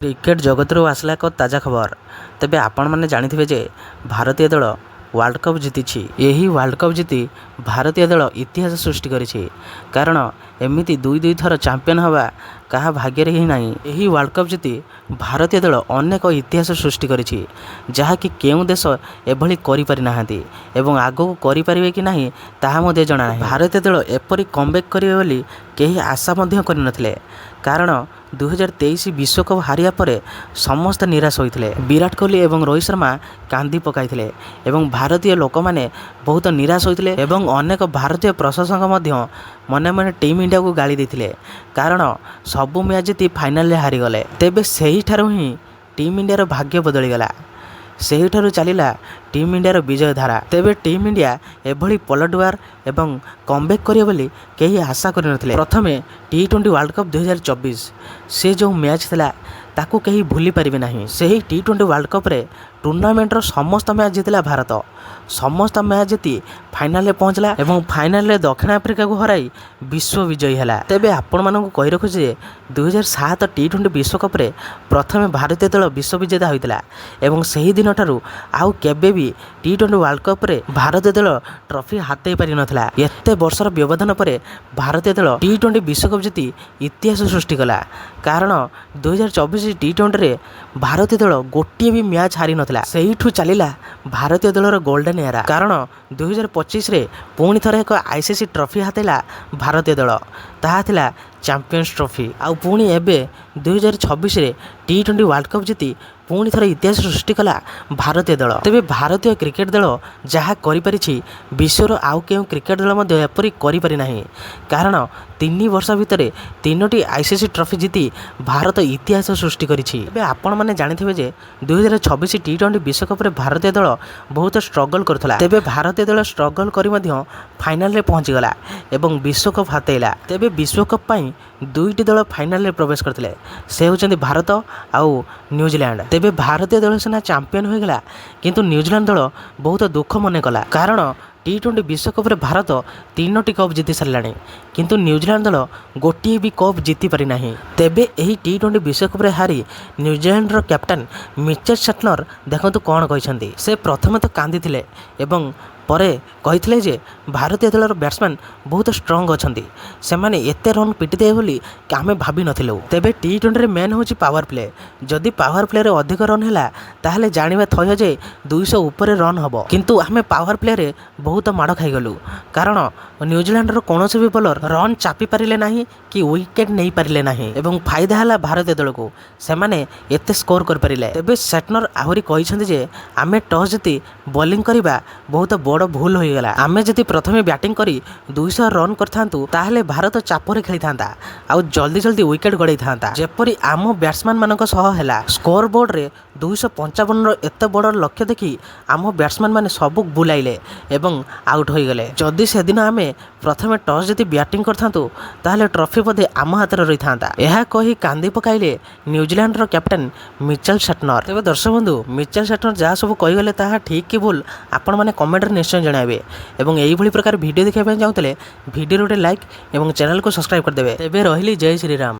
Cricket जगतरू आसला एक ताजा खबर। तेबे आपण माने जानिथिबे जे भारतीय दल वर्ल्ड कप जीति। यही वर्ल्ड कप जीति भारतीय दल इतिहास सृष्टि करिछि। कारण एमिति दुई दुई थर चैंपियन हवा कहा भाग्य ही नहीं। यही वर्ल्ड कप जीति भारतीय दल अनेक इतिहास सृष्टि करिछि, जहा कि केउ देश एभली करि पारि नाहांती एवं आगो करि परिबे कि नाही ताहा मध्ये जणा नाही। भारतीय दल एपरि कमबैक करिवे बोली केही आशा मध्ये करि नथिले। कारण 2023 विश्वकप हारिया परे समस्त निराश होइथिले। विराट कोहली एवं रोहित शर्मा कांदी पकाइथिले एवं भारतीय लोक माने बहुत निराश होइथिले एवं अनेक भारतीय प्रशासक मध्य मने मने टीम इंडिया को गाली देथिले। कारण सबु मैच जीति फाइनल रे हारि गले। तेबे सेही ठारू ही टीम इंडिया रो भाग्य बदली गला। सेही ठारू चलिला टीम इंडिया रो विजय धारा। तेबे टीम इंडिया एभली पलटवार एवं कमबैक करियो बोली केही आशा करि नथिले। प्रथमे T20 वर्ल्ड कप 2024 से जो मैच थिला ताकू कहीं भूली पारिबे नाही। सेही T20 वर्ल्ड कप रे टूर्नामेंट रो समस्त मैच जीतिला भारत। समस्त मैच जीति फाइनल रे पहुंचला एवं फाइनल रे दक्षिण अफ्रीका को हराई विश्व विजयी हला। तेबे आपण मानकु कहि रखु जे 2007 T20 विश्वकप रे प्रथमे भारतीय दल विश्व विजेता होइतिला एवं सेही दिन ठारू आउ केबे भी T20 वर्ल्ड कप रे भारतीय दल ट्रॉफी हाते पारि नथिला। एते वर्षर व्यवधान परे भारतीय दल T20 विश्वकप जीति इतिहास सृष्टि कला। कारण 2024 T20 रे भारतीय दल गोटे भी मैच हारि नथिला। सेहीठु चलिला भारतीय दलर गोल्डन एरा। कारण 2025 रे पुणी थरे एक ICC ट्रॉफी हातेला भारतीय दल, ताहा थिला चैंपियंस ट्रॉफी। आउ पुणी एबे 2026 रे T20 वर्ल्ड कप जीति पुणी थरे इतिहास सृष्टि कला भारतीय दल। तेबे भारतीय क्रिकेट दल जहा करि परिछि विश्वर आउ केउ क्रिकेट दल मध्ये एपरि करि पारि नाही। कारण 3 वर्ष भितरे 3टी ICC ट्रॉफी जीति भारत इतिहास सृष्टि करिछि। एबे आपण माने जानिथिबे जे 2026 T20 विश्वकप रे भारतीय दल बहुत स्ट्रगल करथला। तेबे भारतीय दल स्ट्रगल करि मध्ये फाइनल रे पहुंची गला एवं विश्वकप हातेला। तेबे विश्वकप पई दुईटी दल फाइनल रे प्रवेश करथिले, से होचंदी भारत आउ न्यूजीलैंड। तेबे भारतीय दल सेना चैंपियन हो गला, किंतु न्यूजीलैंड दल बहुत दुख मने कला। कारण T20 विश्वकप रे भारत 3टी कप जीति सारलाणी, किंतु न्यूजीलैंड दल गोटे भी कप जीति पारि नाही। तेबे एही T20 विश्वकप रे हारी न्यूजीलैंड रो कैप्टन मिचेल सटनर देखंतु कोन कहिसंती। से प्रथमे तो कांदी थिले एवं परे कहिथिले जे भारतीय दलर बैट्समैन बहुत स्ट्रॉन्ग अछंती, से माने एते रन पिटिदे बोली आमे भाबी नथिलु। तेबे T20 रे मेन होची पावर प्ले। जदि पावर प्ले रे अधिक रन हैला ताहले जानिबा थय जे 200 ऊपर रन हबो, किंतु आमे पावर प्ले रे बहुत माड़ खाई गलु। कारण न्यूजीलैंड रो कोनोसी भी बॉलर रन चापी पारिले नाही कि विकेट नहीं पारिले नाही एवं फायदा हैला भारतीय दल को, से माने एते स्कोर कर पारिले। तेबे सटनर आहुरी कहिसंती जे आमे टॉस जीति बॉलिंग करिबा बहुत बड़ भूल हो गला। आमे जदि प्रथमे बैटिंग करी 200 रन करथांतु ताहले भारत चापरे खेली थांता आउ जल्दी जल्दी विकेट गड़ाई थांता, जेपरि आम बैट्समैन मानक सह हैला। स्कोर बोर्ड रे 255 रो एते बड़ लक्ष्य देखि आम बैट्समैन माने सबु बुलाइले एवं आउट हो गले। जदि से दिन आमे प्रथमे टॉस जदि बैटिंग करथांतु ताहले ट्रॉफी पदे आम हाथ रे रही थांता। एहा कही कांदी पकाइले न्यूजीलैंड रो कैप्टन मिचेल सटनर। तेबे दर्शक बंधु, मिचेल सटनर जहा सब कहि गले ताहा ठीक कि भूल आपण माने कमेंट रे निश्चय जणाइबे एवं एही भली प्रकार वीडियो देखिबा पय चाहुतले वीडियो रे लाइक एवं चैनल को सब्सक्राइब कर देबे। तेबे रहिली जय श्री राम।